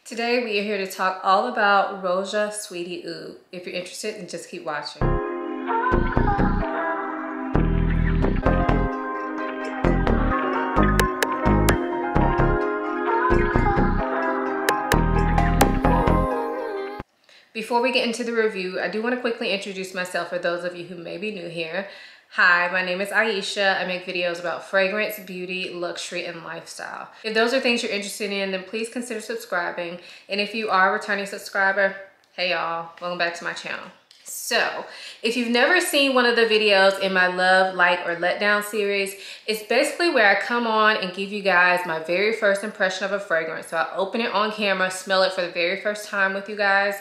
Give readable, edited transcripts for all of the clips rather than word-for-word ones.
Today we are here to talk all about Roja Sweetie Oud. If you're interested, then just keep watching. Before we get into the review, I do want to quickly introduce myself for those of you who may be new here. Hi, my name is Aisha. I make videos about fragrance, beauty, luxury, and lifestyle. If those are things you're interested in, then please consider subscribing. And if you are a returning subscriber, hey y'all, welcome back to my channel. So, if you've never seen one of the videos in my Love, Like, or Letdown series, it's basically where I come on and give you guys my very first impression of a fragrance. So I open it on camera, smell it for the very first time with you guys,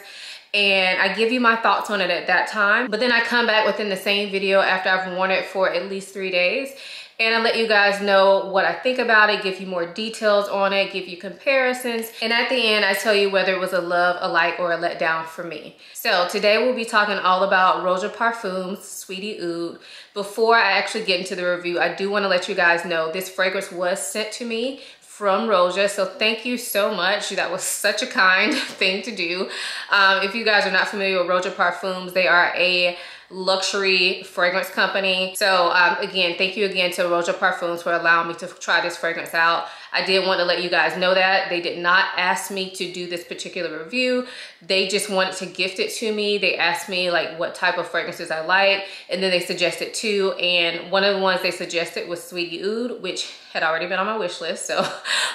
and I give you my thoughts on it at that time. But then I come back within the same video after I've worn it for at least 3 days, and I let you guys know what I think about it, give you more details on it, give you comparisons, and at the end I tell you whether it was a love, a like, or a letdown for me. So today we'll be talking all about Roja Parfums Sweetie Oud. Before I actually get into the review, I do want to let you guys know this fragrance was sent to me from Roja, so thank you so much. That was such a kind thing to do. If you guys are not familiar with Roja Parfums, they are a luxury fragrance company. So again, thank you again to Roja Parfums for allowing me to try this fragrance out. I did want to let you guys know that they did not ask me to do this particular review. They just wanted to gift it to me. They asked me like what type of fragrances I like, and then they suggested two, and one of the ones they suggested was Sweetie Oud, which had already been on my wish list, so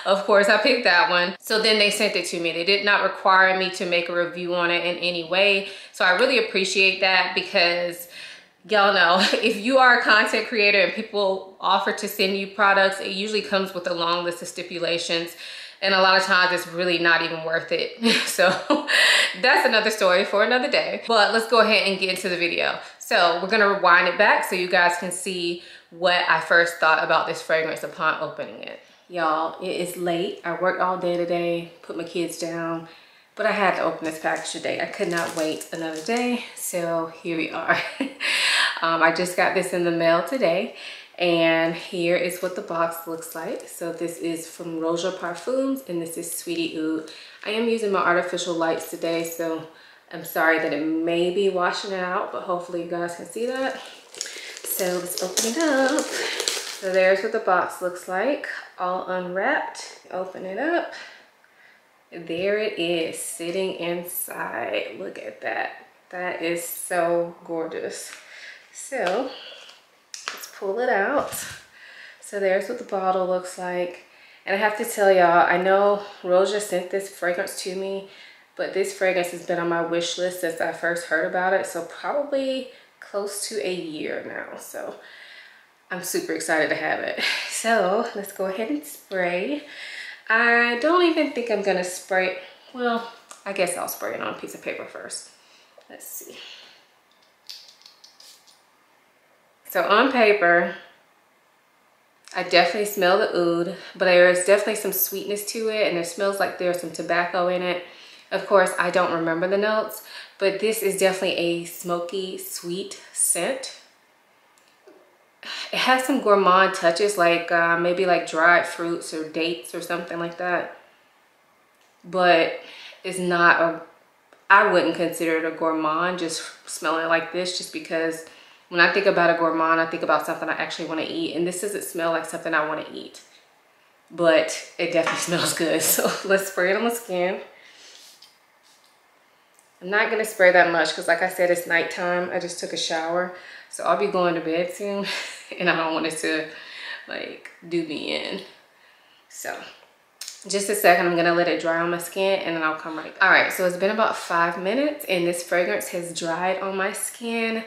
of course I picked that one. So then they sent it to me. They did not require me to make a review on it in any way, so I really appreciate that, because y'all know if you are a content creator and people offer to send you products, it usually comes with a long list of stipulations, and a lot of times it's really not even worth it. So that's another story for another day, but let's go ahead and get into the video. So we're gonna rewind it back so you guys can see what I first thought about this fragrance upon opening it. Y'all, it is late. I worked all day today, put my kids down, but I had to open this package today. I could not wait another day, so here we are. I just got this in the mail today, and here is what the box looks like. So this is from Roja Parfums, and this is Sweetie Oud. I am using my artificial lights today, so I'm sorry that it may be washing out, but hopefully you guys can see that. So let's open it up. So there's what the box looks like, all unwrapped. Open it up. There it is, sitting inside. Look at that. That is so gorgeous. So let's pull it out. So there's what the bottle looks like. And I have to tell y'all, I know Roja sent this fragrance to me, but this fragrance has been on my wish list since I first heard about it. So probably close to a year now. So I'm super excited to have it. So let's go ahead and spray. I don't even think I'm gonna spray, well, I guess I'll spray it on a piece of paper first. Let's see. So on paper, I definitely smell the oud, but there is definitely some sweetness to it, and it smells like there's some tobacco in it. Of course, I don't remember the notes, but this is definitely a smoky, sweet scent. It has some gourmand touches, like maybe like dried fruits or dates or something like that. But it's not a, I wouldn't consider it a gourmand just smelling like this, just because when I think about a gourmand, I think about something I actually want to eat. And this doesn't smell like something I want to eat, but it definitely smells good. So let's spray it on the skin. I'm not going to spray that much because, like I said, it's nighttime. I just took a shower, so I'll be going to bed soon, and I don't want it to like do me in. So just a second, I'm going to let it dry on my skin, and then I'll come right back. All right, so it's been about 5 minutes, and this fragrance has dried on my skin,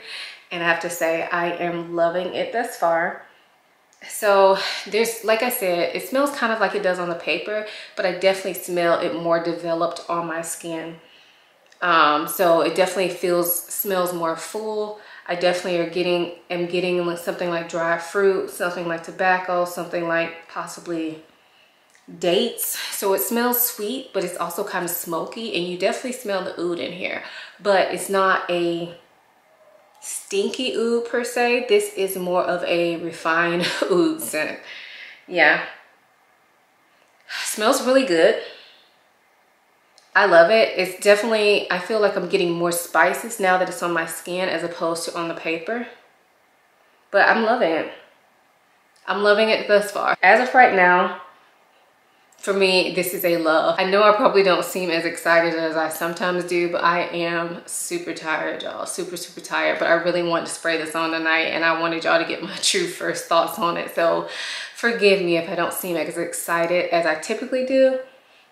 and I have to say I am loving it thus far. So there's, like I said, it smells kind of like it does on the paper, but I definitely smell it more developed on my skin. So it definitely smells more full. I definitely am getting like something like dried fruit, something like tobacco, something like possibly dates. So it smells sweet, but it's also kind of smoky, and you definitely smell the oud in here, but it's not a stinky oud per se. This is more of a refined oud scent. Yeah, smells really good. I love it. It's definitely, I feel like I'm getting more spices now that it's on my skin as opposed to on the paper. But I'm loving it. I'm loving it thus far. As of right now, for me, this is a love. I know I probably don't seem as excited as I sometimes do, but I am super tired, y'all. Super, super tired. But I really wanted to spray this on tonight, and I wanted y'all to get my true first thoughts on it. So forgive me if I don't seem as excited as I typically do,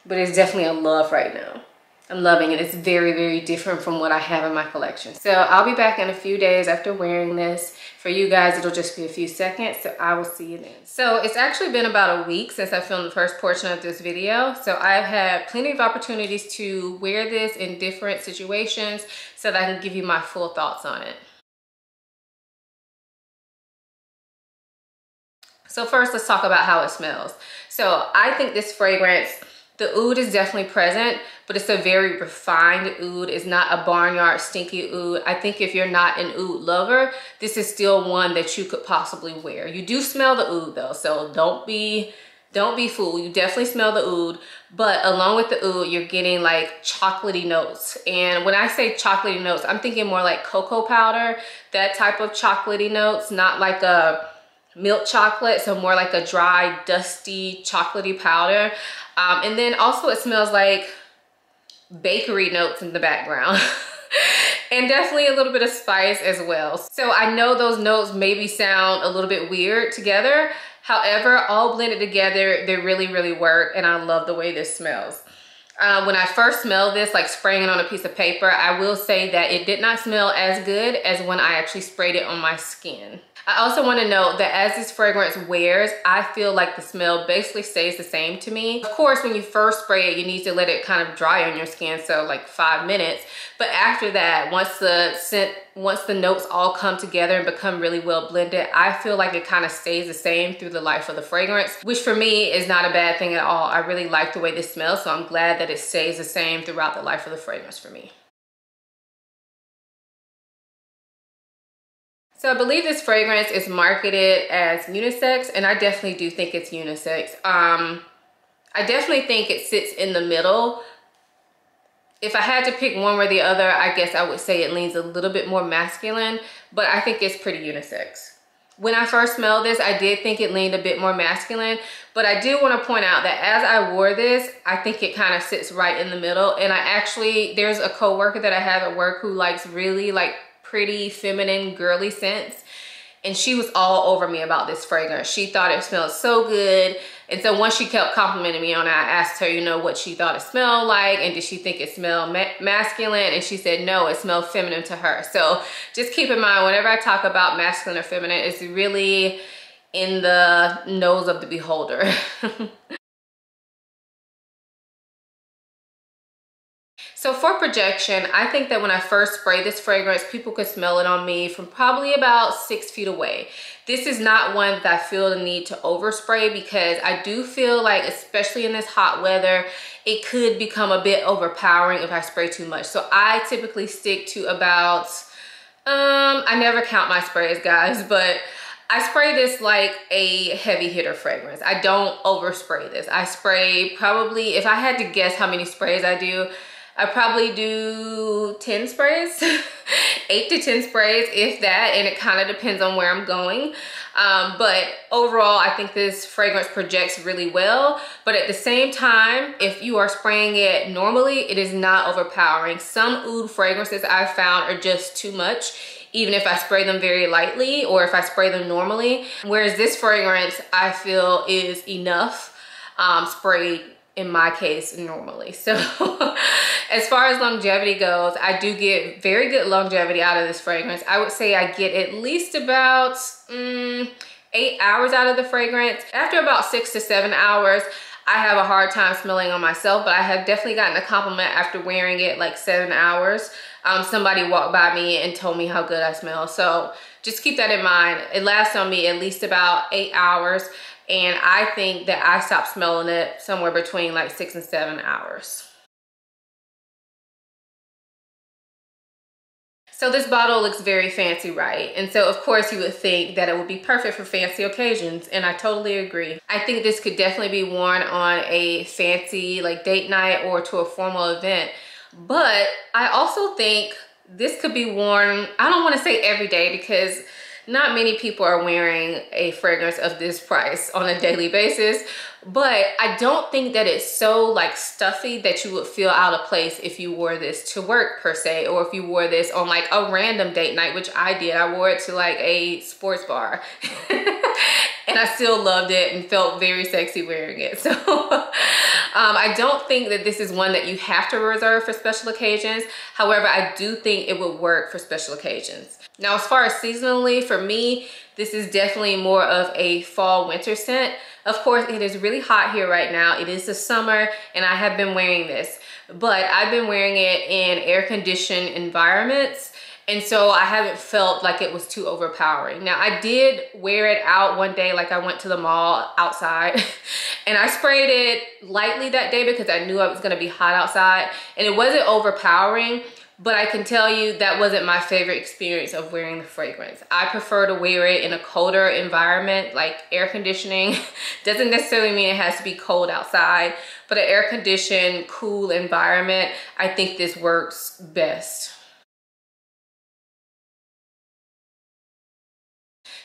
but it's definitely a love right now. I'm loving it. It's very, very different from what I have in my collection. So I'll be back in a few days after wearing this. For you guys, it'll just be a few seconds, so I will see you then. So it's actually been about a week since I filmed the first portion of this video. So I've had plenty of opportunities to wear this in different situations so that I can give you my full thoughts on it. So first, let's talk about how it smells. So I think this fragrance, the oud is definitely present, but it's a very refined oud. It's not a barnyard stinky oud. I think if you're not an oud lover, this is still one that you could possibly wear. You do smell the oud though, so don't be fooled. You definitely smell the oud, but along with the oud, you're getting like chocolatey notes. And when I say chocolatey notes, I'm thinking more like cocoa powder, that type of chocolatey notes, not like a milk chocolate, so more like a dry, dusty, chocolatey powder. And then also it smells like bakery notes in the background. And definitely a little bit of spice as well. So I know those notes maybe sound a little bit weird together. However, all blended together, they really, really work. And I love the way this smells. When I first smelled this, like spraying it on a piece of paper, I will say that it did not smell as good as when I actually sprayed it on my skin. I also want to note that as this fragrance wears, I feel like the smell basically stays the same to me. Of course, when you first spray it, you need to let it kind of dry on your skin, so like 5 minutes. But after that, once the notes all come together and become really well blended, I feel like it kind of stays the same through the life of the fragrance, which for me is not a bad thing at all. I really like the way this smells, so I'm glad that it stays the same throughout the life of the fragrance for me. So I believe this fragrance is marketed as unisex, and I definitely do think it's unisex. I definitely think it sits in the middle. If I had to pick one or the other, I guess I would say it leans a little bit more masculine, but I think it's pretty unisex. When I first smelled this, I did think it leaned a bit more masculine, but I do want to point out that as I wore this, I think it kind of sits right in the middle. And there's a coworker that I have at work who likes really like pretty feminine girly scents, and she was all over me about this fragrance. She thought it smelled so good, and so once she kept complimenting me on it, I asked her, you know, what she thought it smelled like, and did she think it smelled masculine, and she said no, it smelled feminine to her. So just keep in mind, whenever I talk about masculine or feminine, it's really in the nose of the beholder. So for projection, I think that when I first sprayed this fragrance, people could smell it on me from probably about 6 feet away. This is not one that I feel the need to overspray, because I do feel like, especially in this hot weather, it could become a bit overpowering if I spray too much. So I typically stick to about, I never count my sprays, guys, but I spray this like a heavy hitter fragrance. I don't overspray this. I spray probably, if I had to guess how many sprays I do, I probably do 10 sprays, 8 to 10 sprays, if that, and it kind of depends on where I'm going. But overall, I think this fragrance projects really well. But at the same time, if you are spraying it normally, it is not overpowering. Some oud fragrances I've found are just too much, even if I spray them very lightly or if I spray them normally. Whereas this fragrance, I feel, is enough sprayed, in my case, normally. So as far as longevity goes, I do get very good longevity out of this fragrance. I would say I get at least about 8 hours out of the fragrance. After about 6 to 7 hours, I have a hard time smelling on myself, but I have definitely gotten a compliment after wearing it like 7 hours. Somebody walked by me and told me how good I smell. So just keep that in mind. It lasts on me at least about 8 hours. And I think that I stopped smelling it somewhere between like 6 and 7 hours. So this bottle looks very fancy, right? And so of course you would think that it would be perfect for fancy occasions, and I totally agree. I think this could definitely be worn on a fancy like date night or to a formal event. But I also think this could be worn, I don't want to say every day, because not many people are wearing a fragrance of this price on a daily basis, but I don't think that it's so like stuffy that you would feel out of place if you wore this to work per se, or if you wore this on like a random date night, which I did. I wore it to like a sports bar and I still loved it and felt very sexy wearing it. So I don't think that this is one that you have to reserve for special occasions. However, I do think it would work for special occasions. Now, as far as seasonally, for me, this is definitely more of a fall winter scent. Of course, it is really hot here right now. It is the summer and I have been wearing this, but I've been wearing it in air-conditioned environments. And so I haven't felt like it was too overpowering. Now, I did wear it out one day, like I went to the mall outside and I sprayed it lightly that day because I knew it was gonna be hot outside, and it wasn't overpowering. But I can tell you that wasn't my favorite experience of wearing the fragrance. I prefer to wear it in a colder environment, like air conditioning. Doesn't necessarily mean it has to be cold outside, but an air conditioned, cool environment, I think this works best.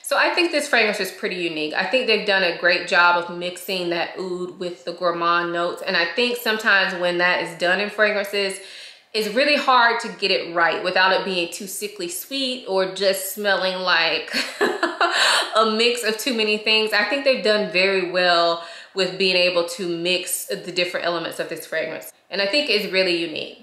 So I think this fragrance is pretty unique. I think they've done a great job of mixing that oud with the gourmand notes. And I think sometimes when that is done in fragrances, it's really hard to get it right without it being too sickly sweet or just smelling like a mix of too many things. I think they've done very well with being able to mix the different elements of this fragrance. And I think it's really unique.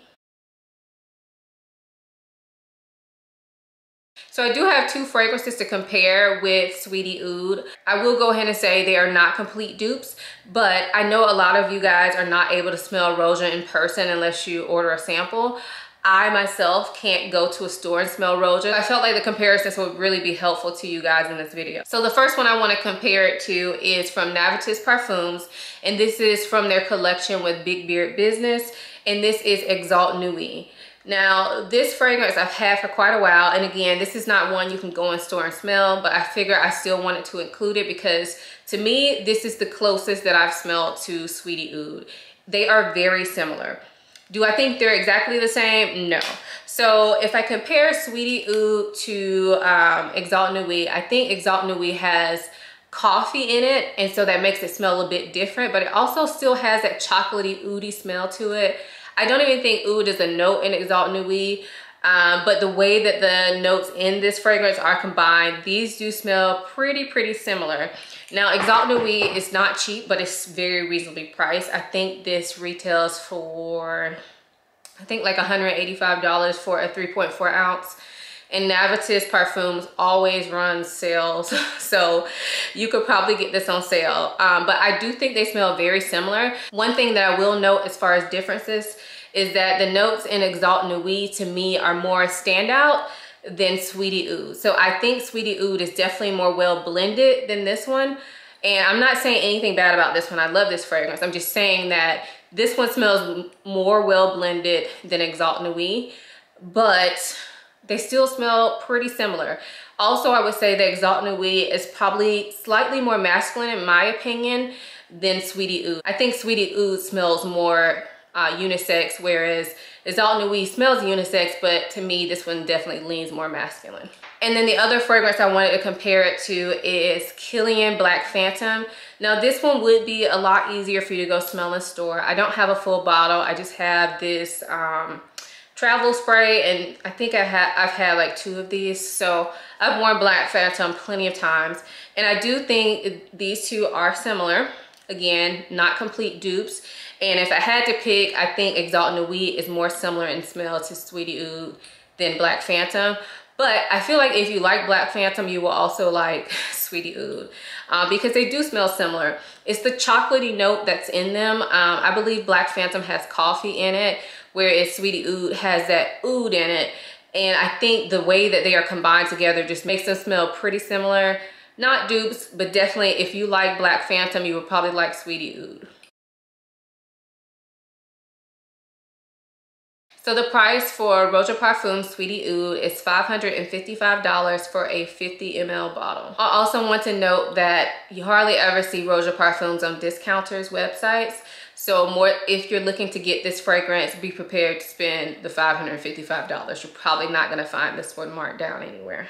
So I do have two fragrances to compare with Sweetie Oud. I will go ahead and say they are not complete dupes, but I know a lot of you guys are not able to smell Roja in person unless you order a sample. I myself can't go to a store and smell Roja. I felt like the comparisons would really be helpful to you guys in this video. So the first one I want to compare it to is from Navitus Parfums, and this is from their collection with Big Beard Business, and this is Exalt Nuit. Now, this fragrance I've had for quite a while, and again, this is not one you can go in store and smell, but I figure I still wanted to include it because to me, this is the closest that I've smelled to Sweetie Oud. They are very similar. Do I think they're exactly the same? No. So if I compare Sweetie Oud to Exalt Nuit, I think Exalt Nuit has coffee in it, and so that makes it smell a bit different, but it also still has that chocolatey, oudy smell to it. I don't even think oud is a note in Exalt Nuit, but the way that the notes in this fragrance are combined, these do smell pretty similar. Now, Exalt Nuit is not cheap, but it's very reasonably priced. I think this retails for, I think like $185 for a 3.4 ounce. And Navitus Parfums always runs sales, so you could probably get this on sale. But I do think they smell very similar. One thing that I will note as far as differences is that the notes in Exalt Nuit to me are more standout than Sweetie Oud. So I think Sweetie Oud is definitely more well blended than this one. And I'm not saying anything bad about this one. I love this fragrance. I'm just saying that this one smells more well blended than Exalt Nuit, but they still smell pretty similar. Also, I would say that Exalt Nuit is probably slightly more masculine in my opinion than Sweetie Oud. I think Sweetie Oud smells more unisex, whereas Exalt Nuit smells unisex, but to me, this one definitely leans more masculine. And then the other fragrance I wanted to compare it to is Kilian Black Phantom. Now, this one would be a lot easier for you to go smell in store. I don't have a full bottle. I just have this travel spray, and I think I've had like 2 of these, so I've worn Black Phantom plenty of times, and I do think these two are similar. Again, not complete dupes, and if I had to pick, I think Exalt Nuit is more similar in smell to Sweetie Oud than Black Phantom. But I feel like if you like Black Phantom, you will also like Sweetie Oud because they do smell similar. It's the chocolatey note that's in them. I believe Black Phantom has coffee in it, whereas Sweetie Oud has that oud in it. And I think the way that they are combined together just makes them smell pretty similar. Not dupes, but definitely if you like Black Phantom, you would probably like Sweetie Oud. So the price for Rose of Parfum Sweetie Oud is $555 for a 50 ml bottle. I also want to note that you hardly ever see Rose of Parfums on discounters websites. So if you're looking to get this fragrance, be prepared to spend the $555. You're probably not gonna find this one marked down anywhere.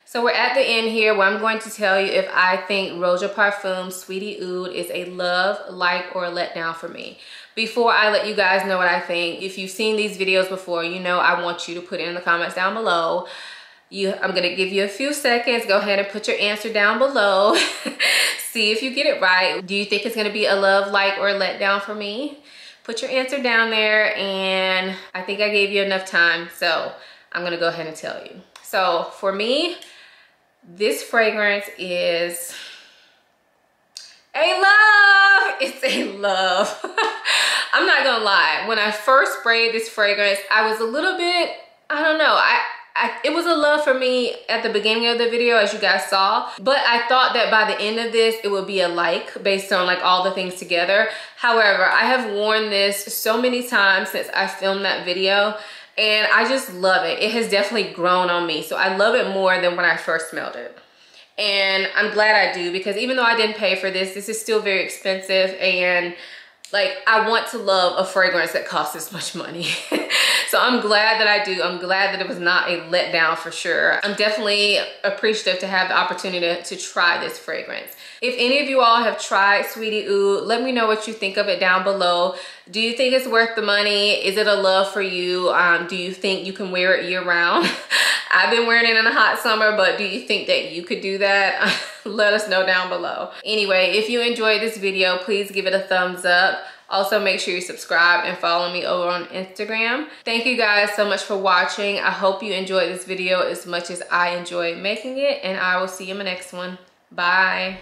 So we're at the end here where I'm going to tell you if I think Rose of Parfum Sweetie Oud is a love, like, or a letdown for me. Before I let you guys know what I think, if you've seen these videos before, you know I want you to put it in the comments down below. I'm gonna give you a few seconds. Go ahead and put your answer down below. See if you get it right. Do you think it's gonna be a love, like, or a letdown for me? Put your answer down there, and I think I gave you enough time, so I'm gonna go ahead and tell you. So for me, this fragrance is a love. It's a love. I'm not gonna lie. When I first sprayed this fragrance, I was a little bit, I don't know. It was a love for me at the beginning of the video, as you guys saw. But I thought that by the end of this, it would be a like based on like all the things together. However, I have worn this so many times since I filmed that video, and I just love it. It has definitely grown on me. So I love it more than when I first smelled it. And I'm glad I do, because even though I didn't pay for this, this is still very expensive, and like I want to love a fragrance that costs this much money. So I'm glad that I do. I'm glad that it was not a letdown for sure. I'm definitely appreciative to have the opportunity to try this fragrance. If any of you all have tried Sweetie Oud, let me know what you think of it down below. Do you think it's worth the money? Is it a love for you? Do you think you can wear it year round? I've been wearing it in the hot summer, but do you think that you could do that? Let us know down below. Anyway, if you enjoyed this video, please give it a thumbs up. Also, make sure you subscribe and follow me over on Instagram. Thank you guys so much for watching. I hope you enjoyed this video as much as I enjoyed making it, and I will see you in my next one. Bye.